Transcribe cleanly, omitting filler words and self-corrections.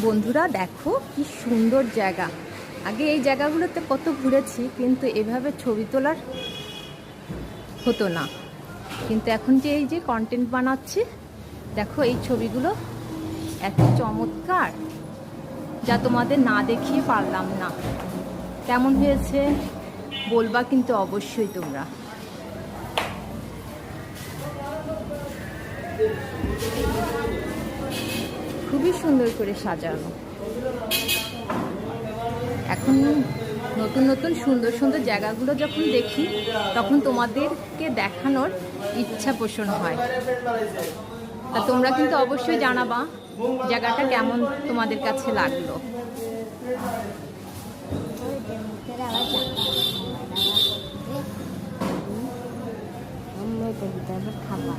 বন্ধুরা দেখো কি সুন্দর জায়গা। আগে এই জায়গাগুলোতে কত ঘুরেছি, কিন্তু এভাবে ছবি তোলার হতো না। কিন্তু এখন যে এই যে কন্টেন্ট বানাচ্ছি, দেখো এই ছবিগুলো এত চমৎকার, যা তোমাদের না দেখিয়ে পারলাম না। কেমন হয়েছে বলবা কিন্তু অবশ্যই তোমরা। খুবই সুন্দর করে সাজানো। এখন নতুন নতুন সুন্দর সুন্দর জায়গাগুলো যখন দেখি, তখন তোমাদেরকে দেখানোর ইচ্ছা পোষণ হয়। তা তোমরা কিন্তু অবশ্যই জানাবা জায়গাটা কেমন তোমাদের কাছে লাগলো। খাবার